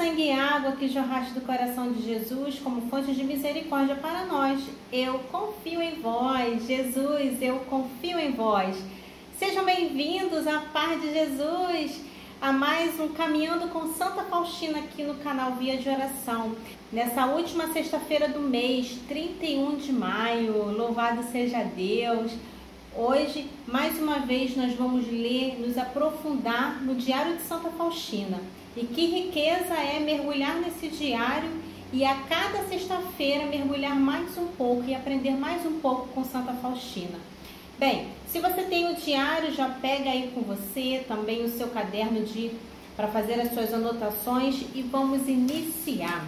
sangue e água que jorraste do coração de Jesus como fonte de misericórdia para nós. Eu confio em vós, Jesus, eu confio em vós. Sejam bem-vindos à paz de Jesus, a mais um Caminhando com Santa Faustina aqui no canal Via de Oração. Nessa última sexta-feira do mês, 31 de maio, louvado seja Deus. Hoje, mais uma vez, nós vamos ler, nos aprofundar no Diário de Santa Faustina. E que riqueza é mergulhar nesse diário e a cada sexta-feira mergulhar mais um pouco e aprender mais um pouco com Santa Faustina. Bem, se você tem o diário, já pega aí com você também o seu caderno para fazer as suas anotações e vamos iniciar.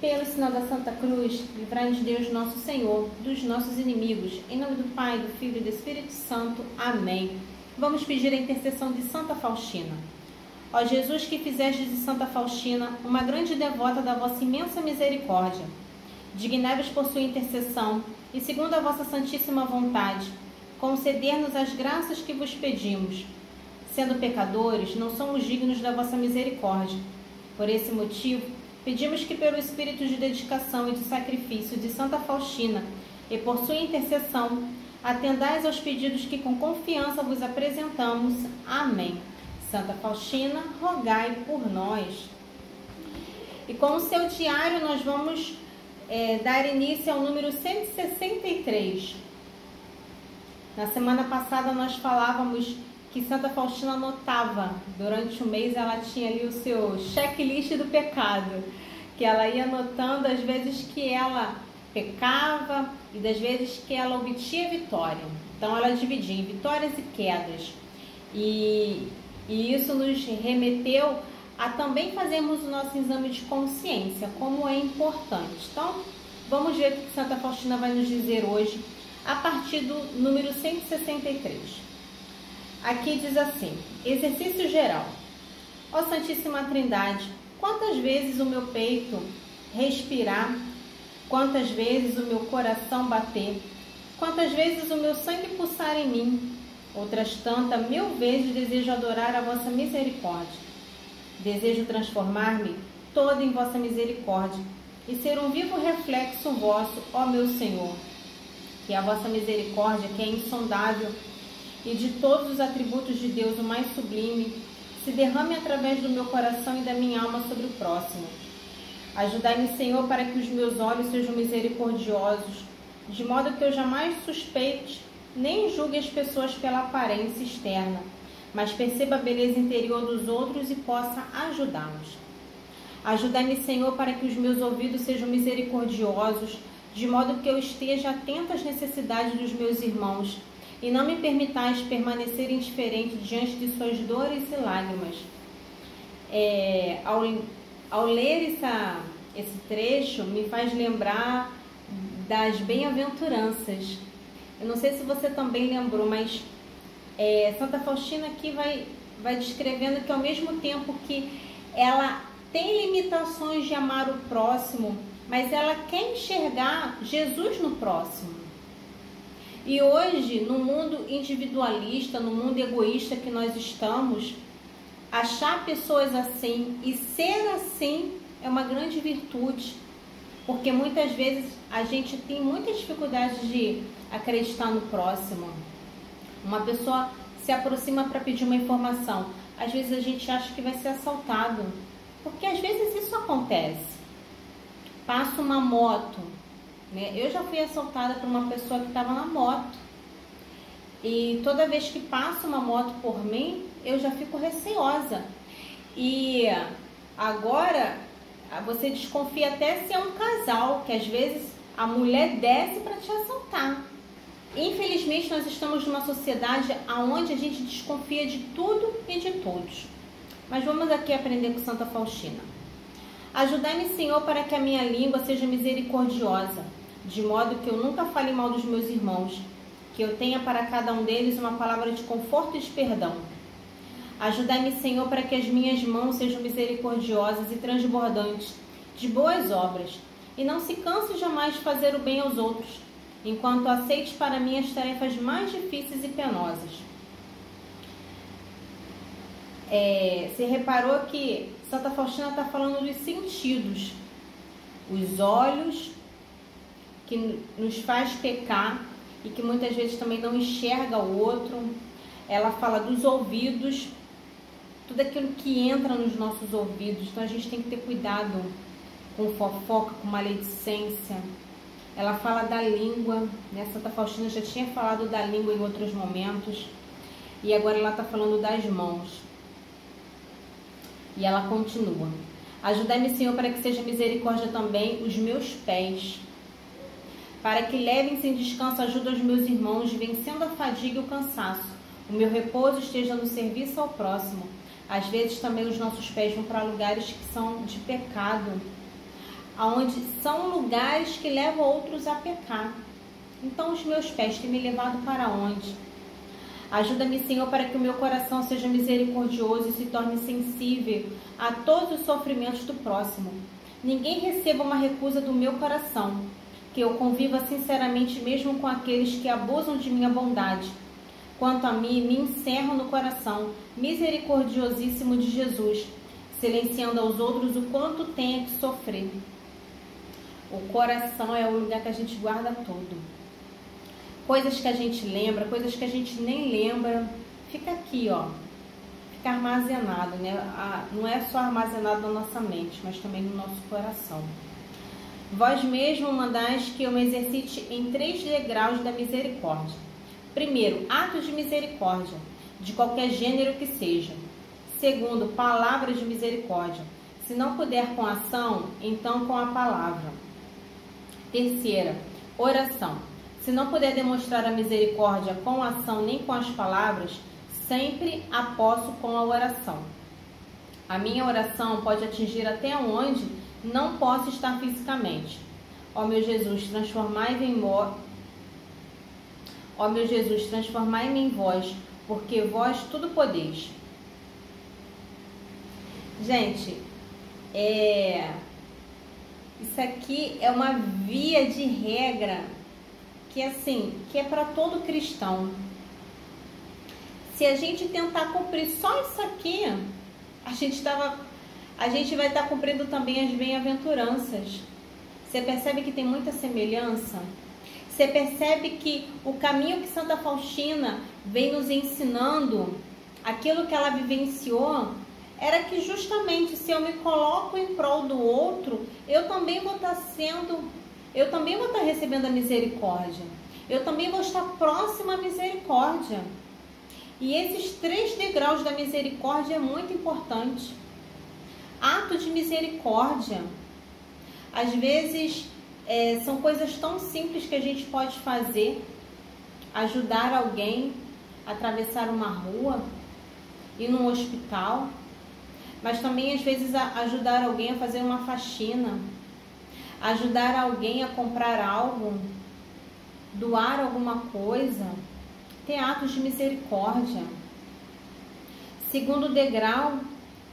Pelo sinal da Santa Cruz, livrai-nos Deus nosso Senhor dos nossos inimigos. Em nome do Pai, do Filho e do Espírito Santo. Amém. Vamos pedir a intercessão de Santa Faustina. Ó Jesus, que fizestes de Santa Faustina uma grande devota da vossa imensa misericórdia, dignai-vos por sua intercessão e, segundo a vossa santíssima vontade, conceder-nos as graças que vos pedimos. Sendo pecadores, não somos dignos da vossa misericórdia. Por esse motivo, pedimos que pelo espírito de dedicação e de sacrifício de Santa Faustina e por sua intercessão, atendais aos pedidos que com confiança vos apresentamos. Amém. Santa Faustina, rogai por nós. E com o seu diário nós vamos dar início ao número 163. Na semana passada nós falávamos que Santa Faustina anotava, durante o mês ela tinha ali o seu checklist do pecado, que ela ia anotando as vezes que ela pecava e das vezes que ela obtinha vitória. Então ela dividia em vitórias e quedas. E isso nos remeteu a também fazermos o nosso exame de consciência, como é importante. Então, vamos ver o que Santa Faustina vai nos dizer hoje, a partir do número 163. Aqui diz assim: exercício geral. Ó Santíssima Trindade, quantas vezes o meu peito respirar, quantas vezes o meu coração bater, quantas vezes o meu sangue pulsar em mim, outras tantas, 1000 vezes desejo adorar a vossa misericórdia. Desejo transformar-me toda em vossa misericórdia e ser um vivo reflexo vosso, ó meu Senhor. Que a vossa misericórdia, que é insondável, e de todos os atributos de Deus o mais sublime, se derrame através do meu coração e da minha alma sobre o próximo. Ajudai-me, Senhor, para que os meus olhos sejam misericordiosos, de modo que eu jamais suspeite nem julgue as pessoas pela aparência externa, mas perceba a beleza interior dos outros e possa ajudá-los. Ajudai-me, Senhor, para que os meus ouvidos sejam misericordiosos, de modo que eu esteja atento às necessidades dos meus irmãos, e não me permitais permanecer indiferente diante de suas dores e lágrimas. Ao ler esse trecho, me faz lembrar das bem-aventuranças. Eu não sei se você também lembrou, mas Santa Faustina aqui vai descrevendo que ao mesmo tempo que ela tem limitações de amar o próximo, mas ela quer enxergar Jesus no próximo. E hoje, no mundo individualista, no mundo egoísta que nós estamos, achar pessoas assim e ser assim é uma grande virtude, porque muitas vezes a gente tem muita dificuldade de acreditar no próximo. Uma pessoa se aproxima para pedir uma informação, às vezes a gente acha que vai ser assaltado, porque às vezes isso acontece. Passa uma moto, né? Eu já fui assaltada por uma pessoa que estava na moto, e toda vez que passa uma moto por mim, eu já fico receosa. E agora você desconfia até se é um casal, que às vezes a mulher desce para te assaltar. Infelizmente, nós estamos numa sociedade onde a gente desconfia de tudo e de todos. Mas vamos aqui aprender com Santa Faustina. Ajudai-me, Senhor, para que a minha língua seja misericordiosa, de modo que eu nunca fale mal dos meus irmãos, que eu tenha para cada um deles uma palavra de conforto e de perdão. Ajudai-me, Senhor, para que as minhas mãos sejam misericordiosas e transbordantes de boas obras, e não se canse jamais de fazer o bem aos outros, enquanto aceite para mim as tarefas mais difíceis e penosas. Você reparou que Santa Faustina está falando dos sentidos. Os olhos, que nos faz pecar e que muitas vezes também não enxerga o outro. Ela fala dos ouvidos, tudo aquilo que entra nos nossos ouvidos. Então a gente tem que ter cuidado com fofoca, com maledicência. Ela fala da língua, né? Santa Faustina já tinha falado da língua em outros momentos. E agora ela está falando das mãos. E ela continua. Ajudai-me, Senhor, para que seja misericórdia também os meus pés. Para que levem sem descanso ajuda aos meus irmãos, vencendo a fadiga e o cansaço. O meu repouso esteja no serviço ao próximo. Às vezes também os nossos pés vão para lugares que são de pecado, onde são lugares que levam outros a pecar. Então os meus pés têm me levado para onde? Ajuda-me, Senhor, para que o meu coração seja misericordioso e se torne sensível a todos os sofrimentos do próximo. Ninguém receba uma recusa do meu coração, que eu conviva sinceramente mesmo com aqueles que abusam de minha bondade. Quanto a mim, me encerro no coração misericordiosíssimo de Jesus, silenciando aos outros o quanto tenha que sofrer. O coração é o lugar que a gente guarda tudo. Coisas que a gente lembra, coisas que a gente nem lembra, fica aqui, ó. Fica armazenado, né? Não é só armazenado na nossa mente, mas também no nosso coração. Vós mesmo mandais que eu me exercite em 3 degraus da misericórdia. Primeiro, atos de misericórdia, de qualquer gênero que seja. Segundo, palavras de misericórdia. Se não puder com ação, então com a palavra. Terceira, oração. Se não puder demonstrar a misericórdia com a ação nem com as palavras, sempre a posso com a oração. A minha oração pode atingir até onde não posso estar fisicamente. Ó meu Jesus, transformai-me em vós, porque vós tudo podeis. Gente, isso aqui é uma via de regra que é para todo cristão. Se a gente tentar cumprir só isso aqui, a gente vai estar cumprindo também as bem-aventuranças. Você percebe que tem muita semelhança? Você percebe que o caminho que Santa Faustina vem nos ensinando, aquilo que ela vivenciou, era que justamente se eu me coloco em prol do outro, eu também vou estar recebendo a misericórdia. Eu também vou estar próxima à misericórdia. E esses 3 degraus da misericórdia é muito importante. Ato de misericórdia. Às vezes são coisas tão simples que a gente pode fazer. Ajudar alguém a atravessar uma rua, ir num hospital. Mas também às vezes ajudar alguém a fazer uma faxina. Ajudar alguém a comprar algo. Doar alguma coisa. Ter atos de misericórdia. Segundo degrau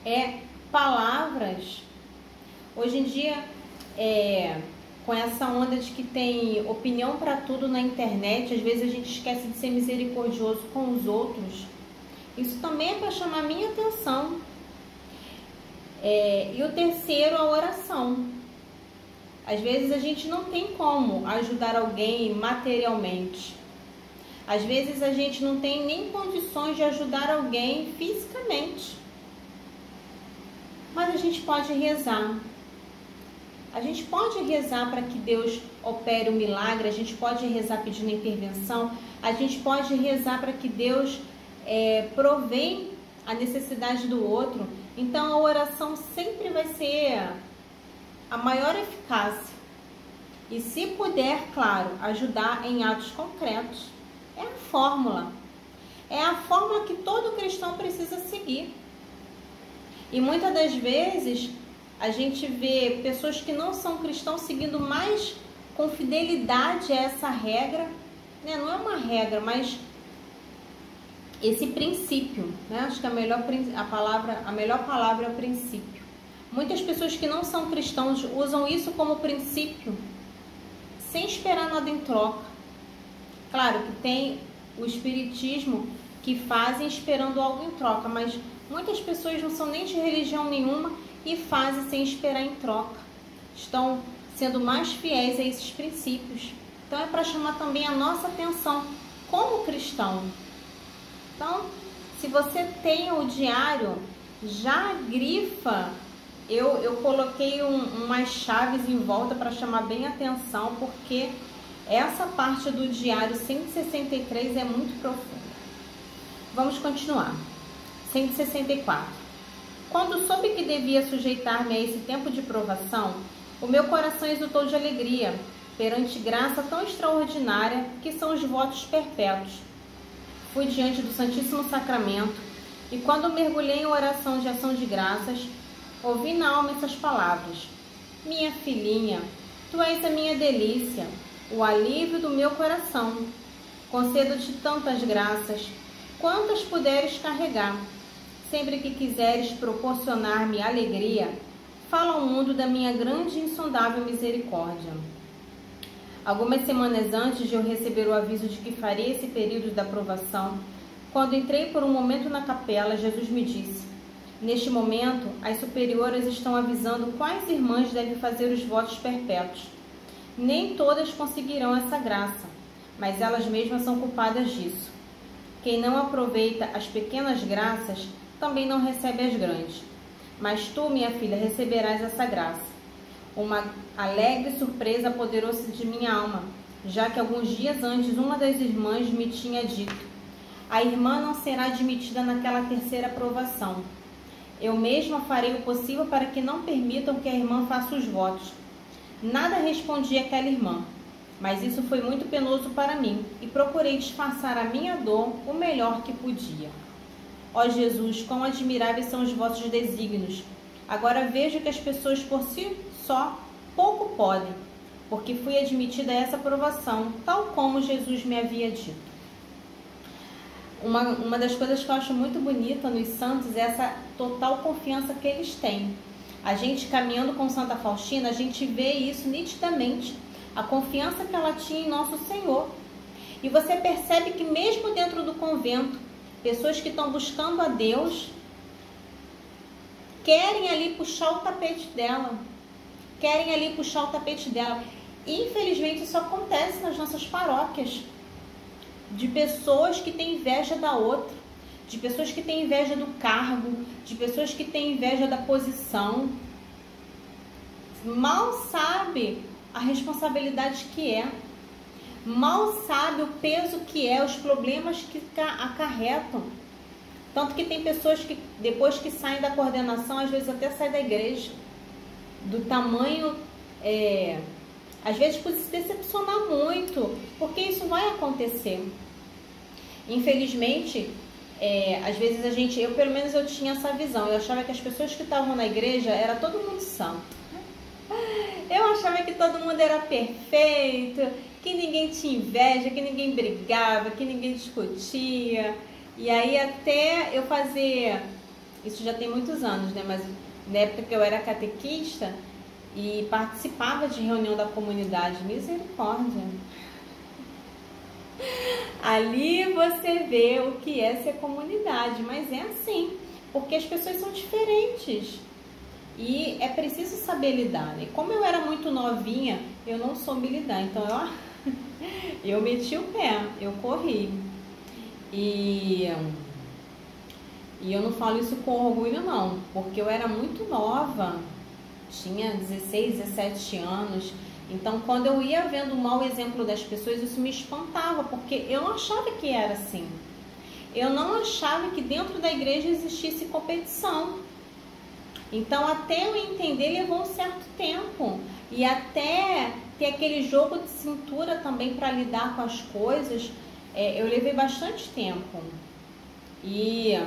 é palavras. Hoje em dia, com essa onda de que tem opinião para tudo na internet, às vezes a gente esquece de ser misericordioso com os outros. Isso também é para chamar a minha atenção. E o terceiro, a oração. Às vezes a gente não tem como ajudar alguém materialmente. Às vezes a gente não tem nem condições de ajudar alguém fisicamente. Mas a gente pode rezar. A gente pode rezar para que Deus opere o milagre. A gente pode rezar pedindo intervenção. A gente pode rezar para que Deus provém a necessidade do outro. Então a oração sempre vai ser a maior eficácia. E se puder, claro, ajudar em atos concretos. É a fórmula. É a fórmula que todo cristão precisa seguir. E muitas das vezes a gente vê pessoas que não são cristãos seguindo mais com fidelidade a essa regra, né? Não é uma regra, mas esse princípio, né? Acho que a melhor palavra é o princípio. Muitas pessoas que não são cristãos usam isso como princípio, sem esperar nada em troca. Claro que tem o espiritismo que fazem esperando algo em troca, mas Muitas pessoas não são nem de religião nenhuma e fazem sem esperar em troca. Estão sendo mais fiéis a esses princípios. Então é para chamar também a nossa atenção como cristão. Então, se você tem o diário, já grifa. Eu coloquei umas chaves em volta para chamar bem a atenção, porque essa parte do diário 163 é muito profunda. Vamos continuar. 164. Quando soube que devia sujeitar-me a esse tempo de provação, o meu coração exultou de alegria perante graça tão extraordinária que são os votos perpétuos. Fui diante do Santíssimo Sacramento e quando mergulhei em oração de ação de graças, ouvi na alma essas palavras: minha filhinha, tu és a minha delícia, o alívio do meu coração. Concedo-te tantas graças, quantas puderes carregar. Sempre que quiseres proporcionar-me alegria, fala ao mundo da minha grande e insondável misericórdia. Algumas semanas antes de eu receber o aviso de que faria esse período da provação, quando entrei por um momento na capela, Jesus me disse: neste momento, as superioras estão avisando quais irmãs devem fazer os votos perpétuos. Nem todas conseguirão essa graça, mas elas mesmas são culpadas disso. Quem não aproveita as pequenas graças, também não recebe as grandes. Mas tu, minha filha, receberás essa graça. Uma alegre surpresa apoderou-se de minha alma, já que alguns dias antes uma das irmãs me tinha dito: a irmã não será admitida naquela terceira provação. Eu mesma farei o possível para que não permitam que a irmã faça os votos. Nada respondi àquela irmã, mas isso foi muito penoso para mim e procurei disfarçar a minha dor o melhor que podia. Ó Jesus, quão admiráveis são os vossos desígnios! Agora vejo que as pessoas por si só pouco podem, porque fui admitida a essa provação, tal como Jesus me havia dito. Uma das coisas que eu acho muito bonita nos santos é essa total confiança que eles têm. A gente caminhando com Santa Faustina, a gente vê isso nitidamente, a confiança que ela tinha em nosso Senhor. E você percebe que mesmo dentro do convento, pessoas que estão buscando a Deus querem ali puxar o tapete dela. Infelizmente isso acontece nas nossas paróquias, de pessoas que têm inveja da outra, de pessoas que têm inveja do cargo, de pessoas que têm inveja da posição. Mal sabe a responsabilidade que é, mal sabe o peso que é, os problemas que acarretam. Tanto que tem pessoas que depois que saem da coordenação, às vezes até saem da igreja, do tamanho, às vezes por se decepcionar muito, porque isso vai acontecer. Infelizmente, às vezes eu pelo menos eu tinha essa visão, eu achava que as pessoas que estavam na igreja era todo mundo santo. Eu achava que todo mundo era perfeito, que ninguém tinha inveja, que ninguém brigava, que ninguém discutia. E aí até eu fazer, isso já tem muitos anos, né? Mas na época que eu era catequista e participava de reunião da comunidade, misericórdia. Ali você vê o que é ser comunidade, mas é assim, porque as pessoas são diferentes. E é preciso saber lidar, né? Como eu era muito novinha, eu não soube lidar. Então eu meti o pé, eu corri. E eu não falo isso com orgulho não, porque eu era muito nova, tinha 16, 17 anos. Então quando eu ia vendo o mau exemplo das pessoas, isso me espantava, porque eu não achava que era assim. Eu não achava que dentro da igreja existisse competição. Então até eu entender levou um certo tempo. E até ter aquele jogo de cintura também para lidar com as coisas, eu levei bastante tempo. E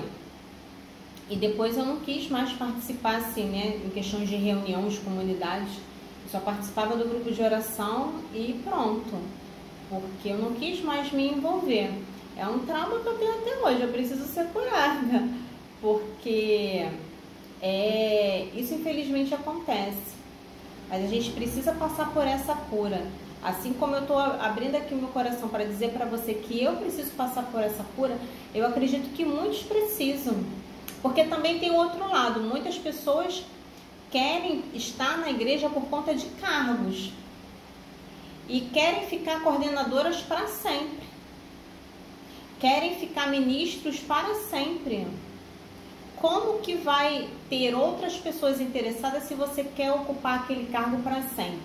depois eu não quis mais participar assim, né, em questões de reuniões de comunidades. Eu só participava do grupo de oração e pronto. Porque eu não quis mais me envolver. É um trauma que eu tenho até hoje, eu preciso ser curada. Porque isso infelizmente acontece. Mas a gente precisa passar por essa cura. Assim como eu estou abrindo aqui o meu coração para dizer para você que eu preciso passar por essa cura, eu acredito que muitos precisam. Porque também tem o outro lado, muitas pessoas querem estar na igreja por conta de cargos e querem ficar coordenadoras para sempre, querem ficar ministros para sempre. Como que vai ter outras pessoas interessadas se você quer ocupar aquele cargo para sempre?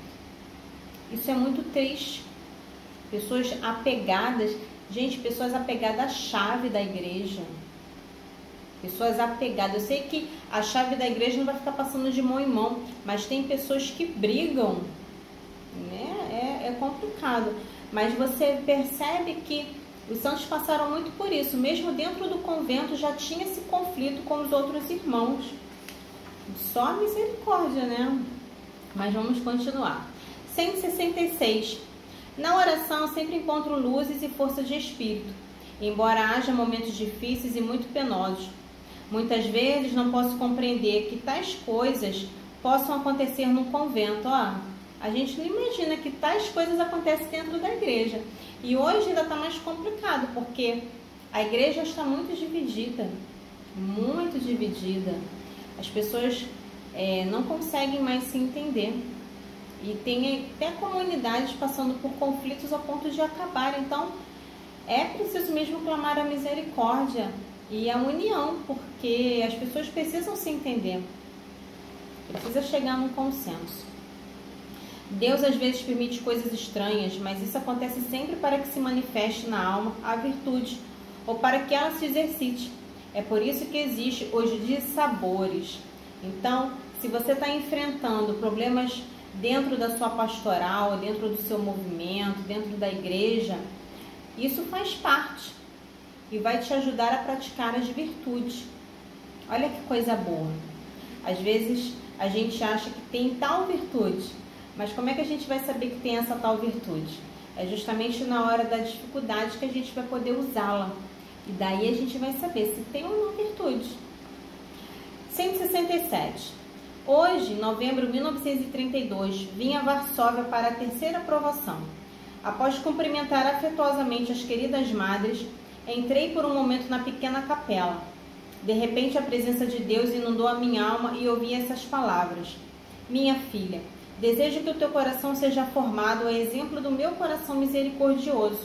Isso é muito triste. Pessoas apegadas, gente, pessoas apegadas à chave da igreja. Pessoas apegadas. Eu sei que a chave da igreja não vai ficar passando de mão em mão, mas tem pessoas que brigam, né? É complicado. Mas você percebe que os santos passaram muito por isso. Mesmo dentro do convento já tinha esse conflito com os outros irmãos. Só a misericórdia, né? Mas vamos continuar. 166. Na oração eu sempre encontro luzes e força de espírito, embora haja momentos difíceis e muito penosos. Muitas vezes não posso compreender que tais coisas possam acontecer no convento. A gente não imagina que tais coisas acontecem dentro da igreja. E hoje ainda está mais complicado, porque a igreja está muito dividida. Muito dividida. As pessoas não conseguem mais se entender. E tem até comunidades passando por conflitos a ponto de acabar. Então, é preciso mesmo clamar a misericórdia e a união, porque as pessoas precisam se entender. Precisa chegar num consenso. Deus às vezes permite coisas estranhas, mas isso acontece sempre para que se manifeste na alma a virtude, ou para que ela se exercite. É por isso que existe os dissabores. Então, se você está enfrentando problemas dentro da sua pastoral, dentro do seu movimento, dentro da igreja, isso faz parte e vai te ajudar a praticar as virtudes. Olha que coisa boa. Às vezes a gente acha que tem tal virtude, mas como é que a gente vai saber que tem essa tal virtude? É justamente na hora da dificuldade que a gente vai poder usá-la. E daí a gente vai saber se tem ou não virtude. 167. Hoje, em novembro de 1932, vim a Varsóvia para a terceira provação. Após cumprimentar afetuosamente as queridas madres, entrei por um momento na pequena capela. De repente, a presença de Deus inundou a minha alma e ouvi essas palavras. Minha filha, desejo que o teu coração seja formado a exemplo do meu coração misericordioso.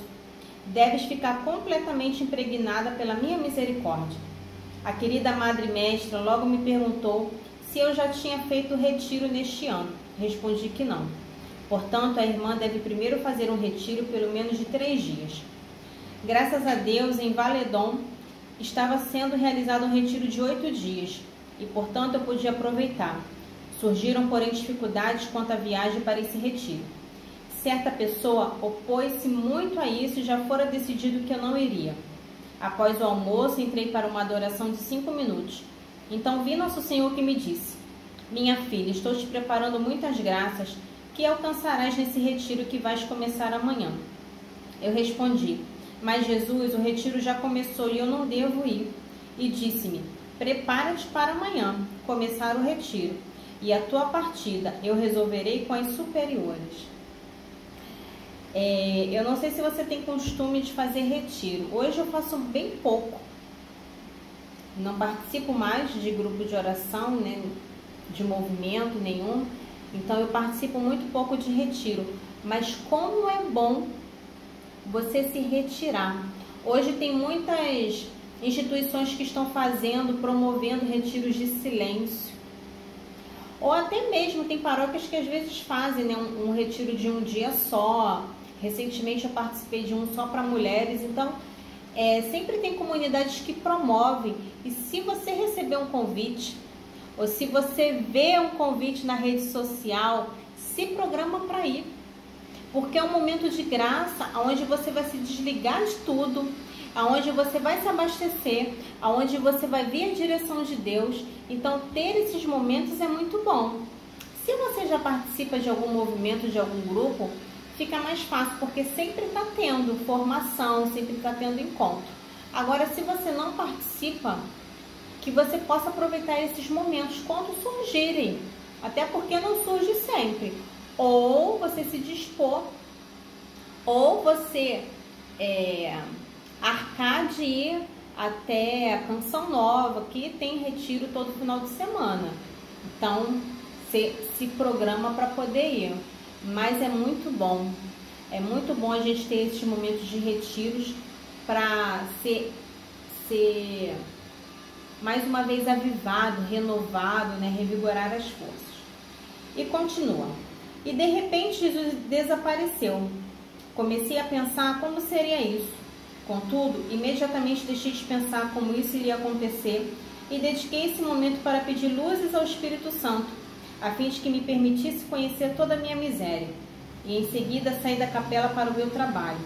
Deves ficar completamente impregnada pela minha misericórdia. A querida Madre Mestra logo me perguntou se eu já tinha feito o retiro neste ano. Respondi que não. Portanto, a irmã deve primeiro fazer um retiro pelo menos de 3 dias. Graças a Deus, em Valedon, estava sendo realizado um retiro de 8 dias e, portanto, eu podia aproveitar. Surgiram, porém, dificuldades quanto à viagem para esse retiro. Certa pessoa opôs-se muito a isso e já fora decidido que eu não iria. Após o almoço, entrei para uma adoração de 5 minutos. Então vi Nosso Senhor que me disse: minha filha, estou te preparando muitas graças que alcançarás nesse retiro que vais começar amanhã. Eu respondi: mas Jesus, o retiro já começou e eu não devo ir. E disse-me: prepara-te para amanhã começar o retiro, e a tua partida eu resolverei com as superiores. Eu não sei se você tem costume de fazer retiro. Hoje eu faço bem pouco. Não participo mais de grupo de oração, né, de movimento nenhum. Então eu participo muito pouco de retiro. Mas como é bom você se retirar. Hoje tem muitas instituições que estão promovendo retiros de silêncio. Ou até mesmo tem paróquias que às vezes fazem, né, um retiro de um dia só. Recentemente eu participei de um só para mulheres. Então, sempre tem comunidades que promovem. E se você receber um convite, ou se você vê um convite na rede social, se programa para ir. Porque é um momento de graça, onde você vai se desligar de tudo, onde você vai se abastecer, onde você vai ver a direção de Deus. Então, ter esses momentos é muito bom. Se você já participa de algum movimento, de algum grupo, fica mais fácil, porque sempre está tendo formação, sempre está tendo encontro. Agora, se você não participa, que você possa aproveitar esses momentos quando surgirem, até porque não surge sempre. Ou você se dispor, ou você arcar de ir até a Canção Nova, que tem retiro todo final de semana. Então, se programa para poder ir. Mas é muito bom a gente ter esses momentos de retiros para ser mais uma vez avivado, renovado, né? Revigorar as forças. E continua. E de repente Jesus desapareceu. Comecei a pensar como seria isso. Contudo, imediatamente deixei de pensar como isso iria acontecer e dediquei esse momento para pedir luzes ao Espírito Santo, a fim de que me permitisse conhecer toda a minha miséria. E em seguida saí da capela para o meu trabalho.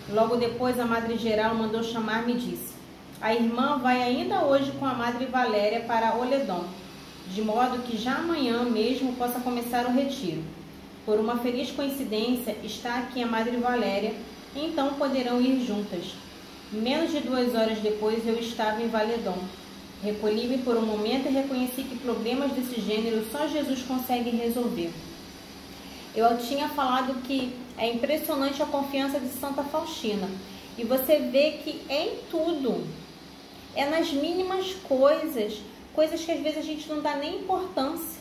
Logo depois a Madre Geral mandou chamar-me e disse: a irmã vai ainda hoje com a Madre Valéria para Oledon, de modo que já amanhã mesmo possa começar o retiro. Por uma feliz coincidência, está aqui a Madre Valéria, e então poderão ir juntas. Menos de 2 horas depois eu estava em Valedon. Recolhi-me por um momento e reconheci que problemas desse gênero só Jesus consegue resolver. Eu tinha falado que é impressionante a confiança de Santa Faustina. E você vê que é em tudo. É nas mínimas coisas. Coisas que às vezes a gente não dá nem importância.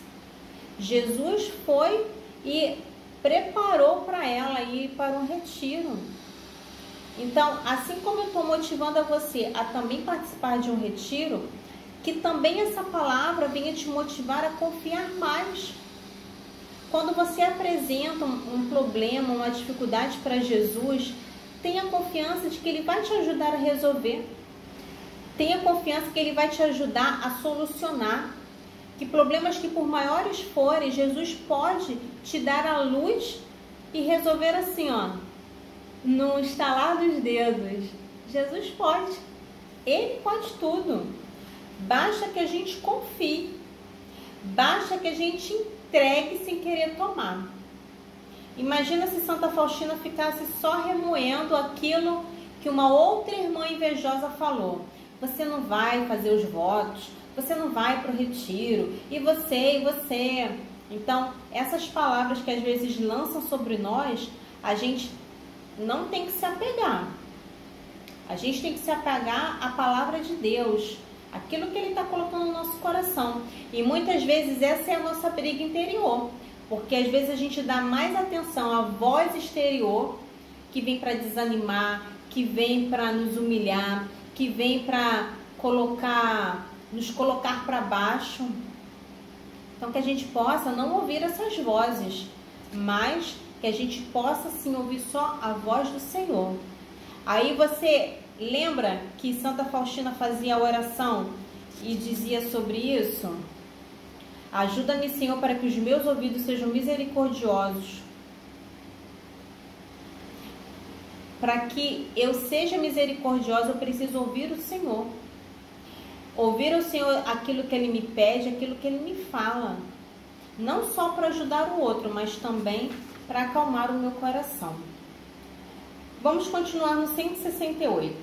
Jesus foi e preparou para ela ir para um retiro. Então, assim como eu estou motivando a você a também participar de um retiro, que também essa palavra venha te motivar a confiar mais. Quando você apresenta um problema, uma dificuldade para Jesus, tenha confiança de que Ele vai te ajudar a resolver. Tenha confiança que Ele vai te ajudar a solucionar. Que problemas que por maiores forem, Jesus pode te dar a luz e resolver assim, ó, no estalar dos dedos. Jesus pode. Ele pode tudo. Basta que a gente confie. Basta que a gente entregue sem querer tomar. Imagina se Santa Faustina ficasse só remoendo aquilo que uma outra irmã invejosa falou. Você não vai fazer os votos, você não vai para o retiro, e você. Então, essas palavras que às vezes lançam sobre nós, a gente não tem que se apegar. A gente tem que se apegar à palavra de Deus, aquilo que Ele está colocando no nosso coração. E muitas vezes essa é a nossa briga interior, porque às vezes a gente dá mais atenção à voz exterior, que vem para desanimar, que vem para nos humilhar, que vem para nos colocar para baixo. Então, que a gente possa não ouvir essas vozes, mas que a gente possa sim ouvir só a voz do Senhor. Aí você lembra que Santa Faustina fazia a oração e dizia sobre isso? Ajuda-me, Senhor, para que os meus ouvidos sejam misericordiosos. Para que eu seja misericordiosa, eu preciso ouvir o Senhor. Ouvir o Senhor aquilo que Ele me pede, aquilo que Ele me fala. Não só para ajudar o outro, mas também para acalmar o meu coração. Vamos continuar no 168.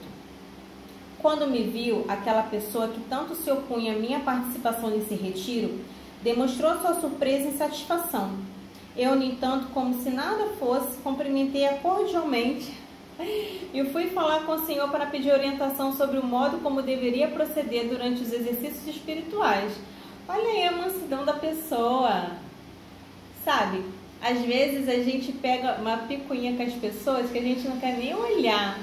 Quando me viu, aquela pessoa que tanto se opunha à minha participação nesse retiro, demonstrou sua surpresa e satisfação. Eu, no entanto, como se nada fosse, cumprimentei-a cordialmente e fui falar com o Senhor para pedir orientação sobre o modo como deveria proceder durante os exercícios espirituais. Olha aí a mansidão da pessoa. Sabe, às vezes a gente pega uma picuinha com as pessoas que a gente não quer nem olhar.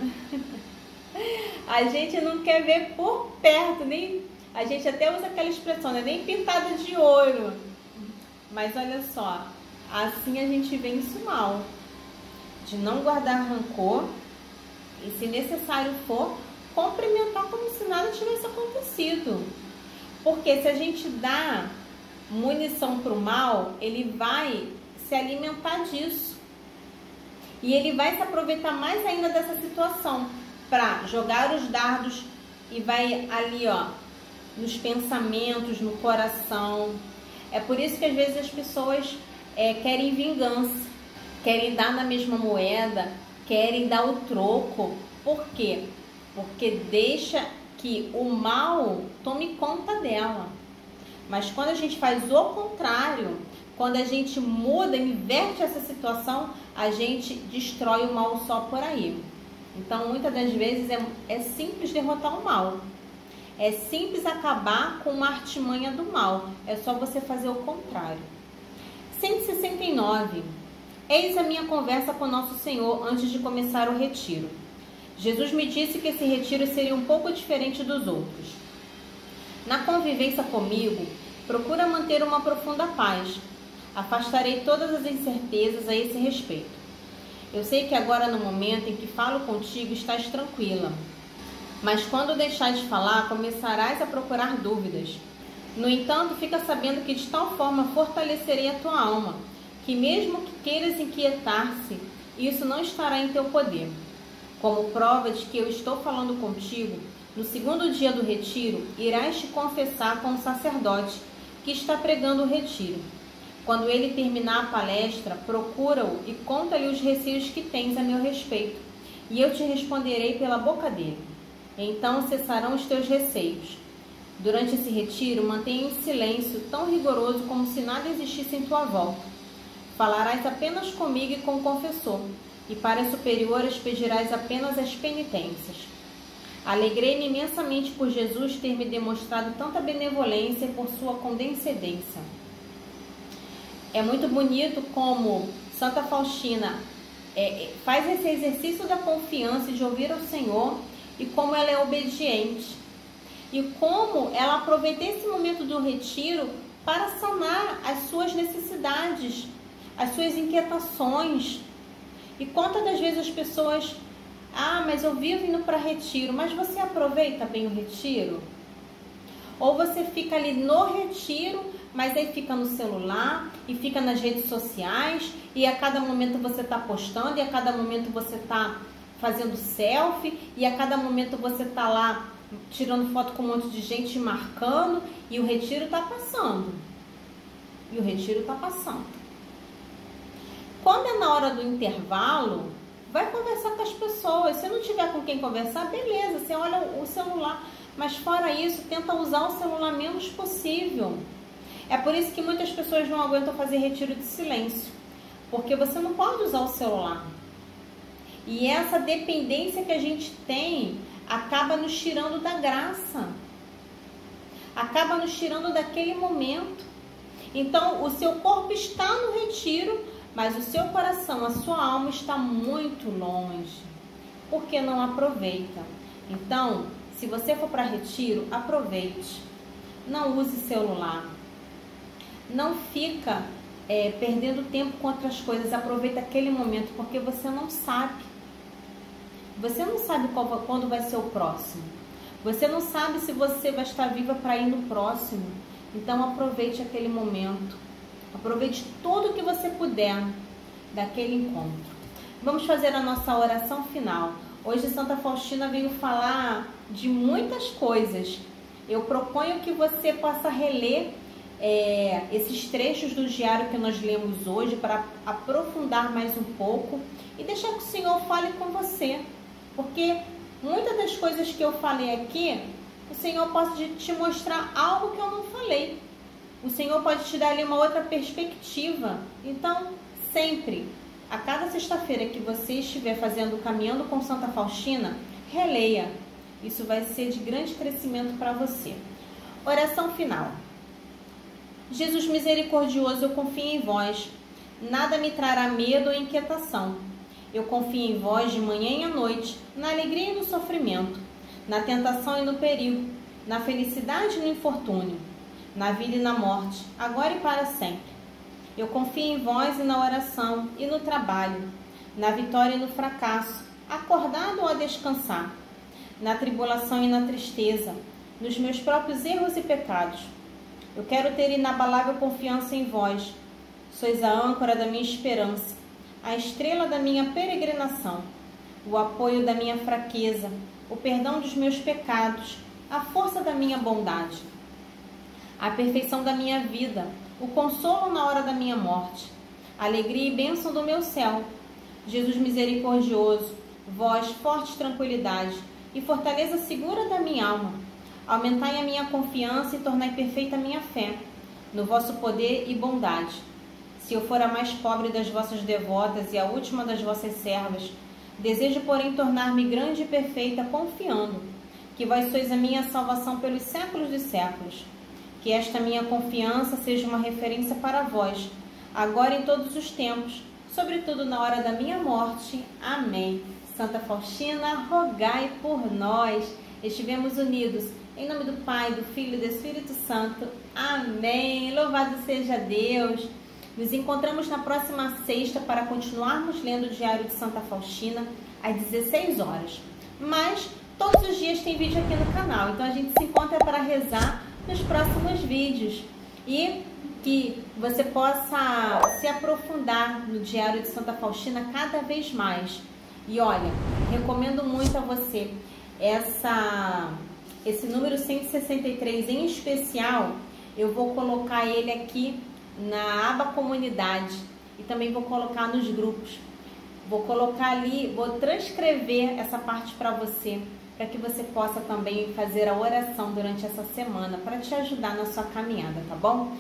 A gente não quer ver por perto, nem... A gente até usa aquela expressão, né? Nem pintada de ouro. Mas olha só, assim a gente vence o mal. De não guardar rancor e, se necessário for, cumprimentar como se nada tivesse acontecido. Porque se a gente dá munição para o mal, ele vai se alimentar disso. E ele vai se aproveitar mais ainda dessa situação para jogar os dardos e vai ali, ó, nos pensamentos, no coração. É por isso que às vezes as pessoas querem vingança, querem dar na mesma moeda, querem dar o troco. Por quê? Porque deixa que o mal tome conta dela. Mas quando a gente faz o contrário, quando a gente muda, inverte essa situação, a gente destrói o mal só por aí. Então, muitas das vezes é simples derrotar o mal. É simples acabar com uma artimanha do mal. É só você fazer o contrário. 169. Eis a minha conversa com Nosso Senhor antes de começar o retiro. Jesus me disse que esse retiro seria um pouco diferente dos outros. Na convivência comigo, procura manter uma profunda paz. Afastarei todas as incertezas a esse respeito. Eu sei que agora, no momento em que falo contigo, estás tranquila. Mas quando deixares de falar, começarás a procurar dúvidas. No entanto, fica sabendo que de tal forma fortalecerei a tua alma, que mesmo que queiras inquietar-se, isso não estará em teu poder. Como prova de que eu estou falando contigo, no segundo dia do retiro, irás te confessar com o sacerdote que está pregando o retiro. Quando ele terminar a palestra, procura-o e conta-lhe os receios que tens a meu respeito, e eu te responderei pela boca dele. Então cessarão os teus receios. Durante esse retiro, mantenha em silêncio tão rigoroso como se nada existisse em tua volta. Falarás apenas comigo e com o confessor, e para as superiores pedirás apenas as penitências. Alegrei-me imensamente por Jesus ter me demonstrado tanta benevolência e por sua condescendência. É muito bonito como Santa Faustina faz esse exercício da confiança e de ouvir ao Senhor, e como ela é obediente. E como ela aproveita esse momento do retiro para sanar as suas necessidades, as suas inquietações. E quantas das vezes as pessoas... mas eu vivo indo para retiro. Mas você aproveita bem o retiro? Ou você fica ali no retiro, mas aí fica no celular e fica nas redes sociais, e a cada momento você está postando, e a cada momento você está fazendo selfie, e a cada momento você está lá tirando foto com um monte de gente, marcando, e o retiro está passando. E o retiro está passando. Quando é na hora do intervalo, vai conversar com as pessoas. Se não tiver com quem conversar, beleza, você olha o celular. Mas fora isso, tenta usar o celular menos possível. É por isso que muitas pessoas não aguentam fazer retiro de silêncio. Porque você não pode usar o celular. E essa dependência que a gente tem acaba nos tirando da graça. Acaba nos tirando daquele momento. Então, o seu corpo está no retiro, mas o seu coração, a sua alma está muito longe. Porque não aproveita. Então, se você for para retiro, aproveite. Não use celular. Não fica perdendo tempo com outras coisas. Aproveita aquele momento, porque você não sabe. Você não sabe quando vai ser o próximo. Você não sabe se você vai estar viva para ir no próximo. Então aproveite aquele momento. Aproveite tudo que você puder daquele encontro. Vamos fazer a nossa oração final. Hoje Santa Faustina veio falar de muitas coisas. Eu proponho que você possa reler esses trechos do diário que nós lemos hoje para aprofundar mais um pouco e deixar que o Senhor fale com você. Porque muitas das coisas que eu falei aqui, o Senhor pode te mostrar algo que eu não falei. O Senhor pode te dar ali uma outra perspectiva. Então, sempre, a cada sexta-feira que você estiver caminhando com Santa Faustina, releia. Isso vai ser de grande crescimento para você. Oração final. Jesus misericordioso, eu confio em vós. Nada me trará medo ou inquietação. Eu confio em vós de manhã e à noite, na alegria e no sofrimento, na tentação e no perigo, na felicidade e no infortúnio, na vida e na morte, agora e para sempre. Eu confio em vós e na oração e no trabalho, na vitória e no fracasso, acordado ou a descansar, na tribulação e na tristeza, nos meus próprios erros e pecados. Eu quero ter inabalável confiança em vós. Sois a âncora da minha esperança, a estrela da minha peregrinação, o apoio da minha fraqueza, o perdão dos meus pecados, a força da minha bondade, a perfeição da minha vida, o consolo na hora da minha morte, a alegria e bênção do meu céu. Jesus misericordioso, vós, forte tranquilidade e fortaleza segura da minha alma, aumentai a minha confiança e tornai perfeita a minha fé, no vosso poder e bondade. Se eu for a mais pobre das vossas devotas e a última das vossas servas, Desejo, porém, tornar-me grande e perfeita, confiando que vós sois a minha salvação pelos séculos dos séculos. Que esta minha confiança seja uma referência para vós, agora e em todos os tempos, sobretudo na hora da minha morte. Amém. Santa Faustina, rogai por nós. Estivemos unidos. Em nome do Pai, do Filho e do Espírito Santo. Amém. Louvado seja Deus. Nos encontramos na próxima sexta para continuarmos lendo o Diário de Santa Faustina às 16 horas. Mas todos os dias tem vídeo aqui no canal, então a gente se encontra para rezar nos próximos vídeos. E que você possa se aprofundar no Diário de Santa Faustina cada vez mais. E olha, recomendo muito a você esse número 163 em especial. Eu vou colocar ele aqui na aba comunidade e também vou colocar nos grupos. Vou colocar ali, vou transcrever essa parte para você, para que você possa também fazer a oração durante essa semana, para te ajudar na sua caminhada, tá bom?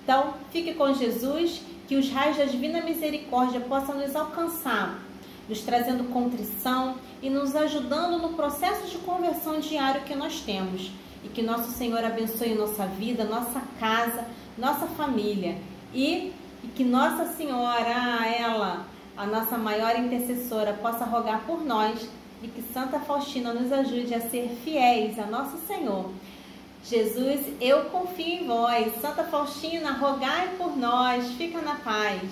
Então, fique com Jesus, que os raios da Divina Misericórdia possam nos alcançar, nos trazendo contrição e nos ajudando no processo de conversão diário que nós temos. E que nosso Senhor abençoe nossa vida, nossa casa, nossa família. E que Nossa Senhora, ela, a nossa maior intercessora, possa rogar por nós. E que Santa Faustina nos ajude a ser fiéis a nosso Senhor. Jesus, eu confio em vós. Santa Faustina, rogai por nós. Fica na paz.